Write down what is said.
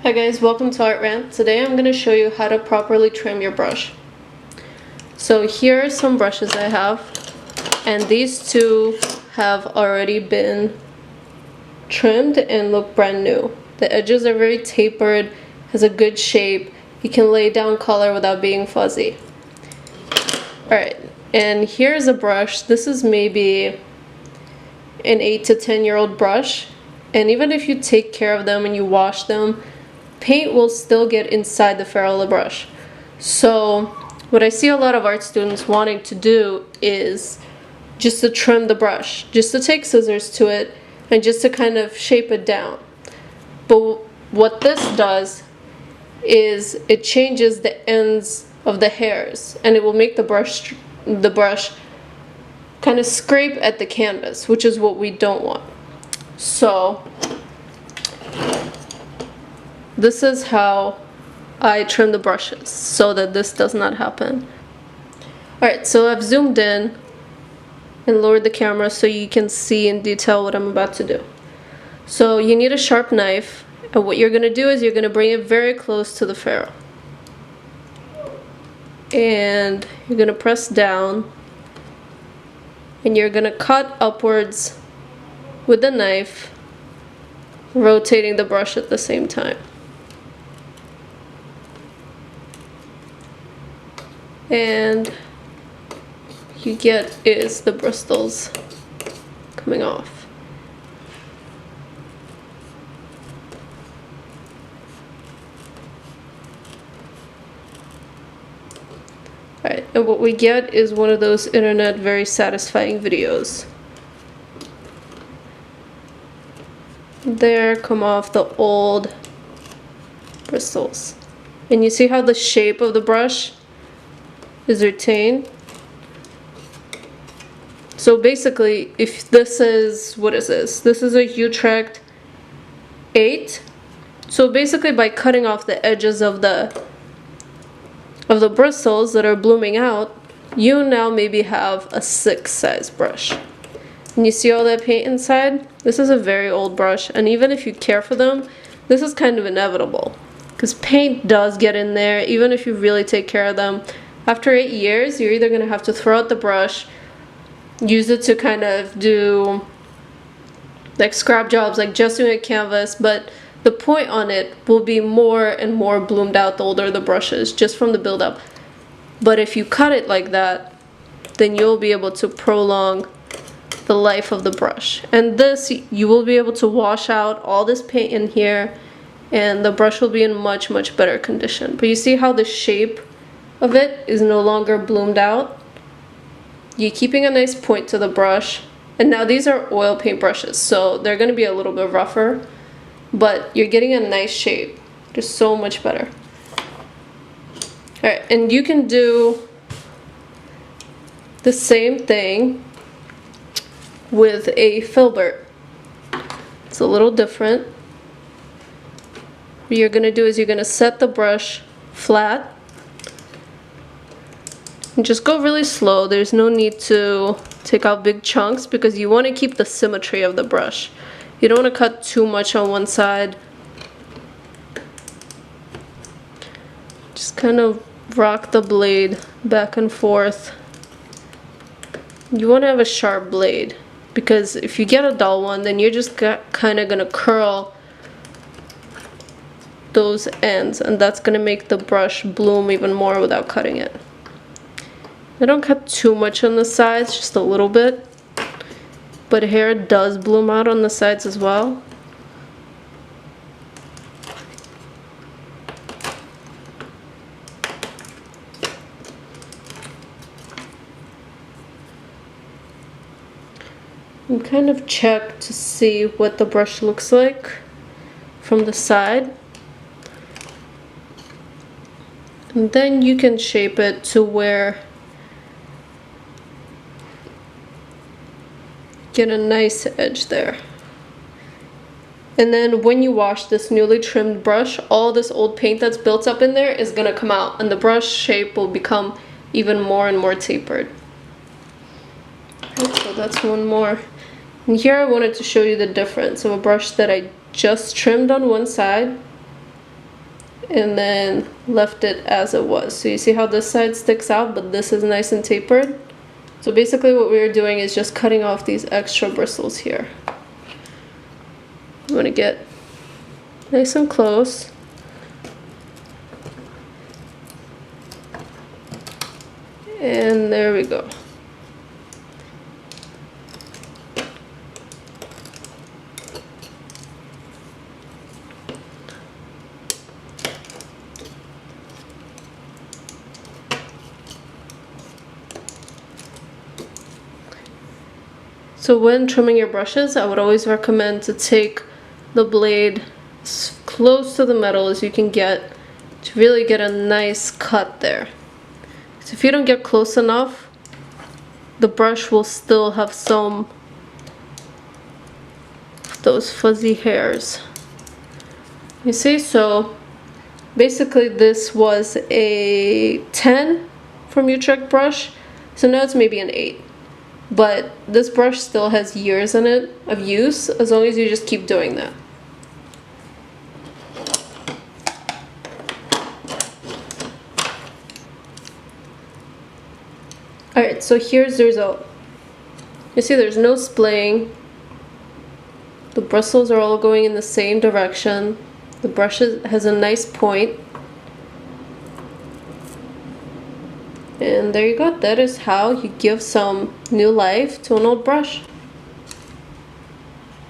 Hi guys, welcome to Art Rant. Today I'm going to show you how to properly trim your brush. So here are some brushes I have, and these two have already been trimmed and look brand new. The edges are very tapered, has a good shape. You can lay down color without being fuzzy. Alright, and here's a brush. This is maybe an 8 to 10-year-old brush, and even if you take care of them and you wash them, paint will still get inside the ferrule of the brush. So what I see a lot of art students wanting to do is just to trim the brush, just to take scissors to it and just to kind of shape it down. But what this does is it changes the ends of the hairs, and it will make the brush kind of scrape at the canvas, which is what we don't want. So this is how I trim the brushes so that this does not happen. Alright, so I've zoomed in and lowered the camera so you can see in detail what I'm about to do. So you need a sharp knife, and what you're going to do is you're going to bring it very close to the ferrule. And you're going to press down, and you're going to cut upwards with the knife, rotating the brush at the same time. And you get is the bristles coming off. Alright, and what we get is one of those internet very satisfying videos. There come off the old bristles. And you see how the shape of the brush is retained. So basically, if this is, what is this? This is a Utrecht 8. So basically by cutting off the edges of the bristles that are blooming out, you now maybe have a 6 size brush. And you see all that paint inside? This is a very old brush, and even if you care for them, this is kind of inevitable, because paint does get in there even if you really take care of them. After 8 years, you're either going to have to throw out the brush, use it to kind of do like scrap jobs, like just doing a canvas, but the point on it will be more and more bloomed out the older the brush is, just from the buildup. But if you cut it like that, then you'll be able to prolong the life of the brush. And this, you will be able to wash out all this paint in here, and the brush will be in much better condition. But you see how the shape of it is no longer bloomed out? You're keeping a nice point to the brush. And now these are oil paint brushes, so they're going to be a little bit rougher, but you're getting a nice shape. Just so much better. Alright, and you can do the same thing with a filbert. It's a little different. What you're going to do is you're going to set the brush flat and just go really slow. There's no need to take out big chunks because you want to keep the symmetry of the brush. You don't want to cut too much on one side. Just kind of rock the blade back and forth. You want to have a sharp blade, because if you get a dull one, then you're just kind of going to curl those ends, and that's going to make the brush bloom even more without cutting it. I don't cut too much on the sides, just a little bit, but hair does bloom out on the sides as well. And kind of check to see what the brush looks like from the side. And then you can shape it to where get a nice edge there. And then when you wash this newly trimmed brush, all this old paint that's built up in there is going to come out, and the brush shape will become even more and more tapered. Okay, so that's one more. And here I wanted to show you the difference of a brush that I just trimmed on one side and then left it as it was. So you see how this side sticks out, but this is nice and tapered? So basically what we're doing is just cutting off these extra bristles here. I'm gonna get nice and close. And there we go. So when trimming your brushes, I would always recommend to take the blade as close to the metal as you can get to really get a nice cut there. So if you don't get close enough, the brush will still have some of those fuzzy hairs. You see, so basically this was a 10 from Utrecht brush, so now it's maybe an 8. But this brush still has years in it of use, as long as you just keep doing that. Alright, so here's the result. You see there's no splaying. The bristles are all going in the same direction. The brush has a nice point. And there you go. That is how you give some new life to an old brush.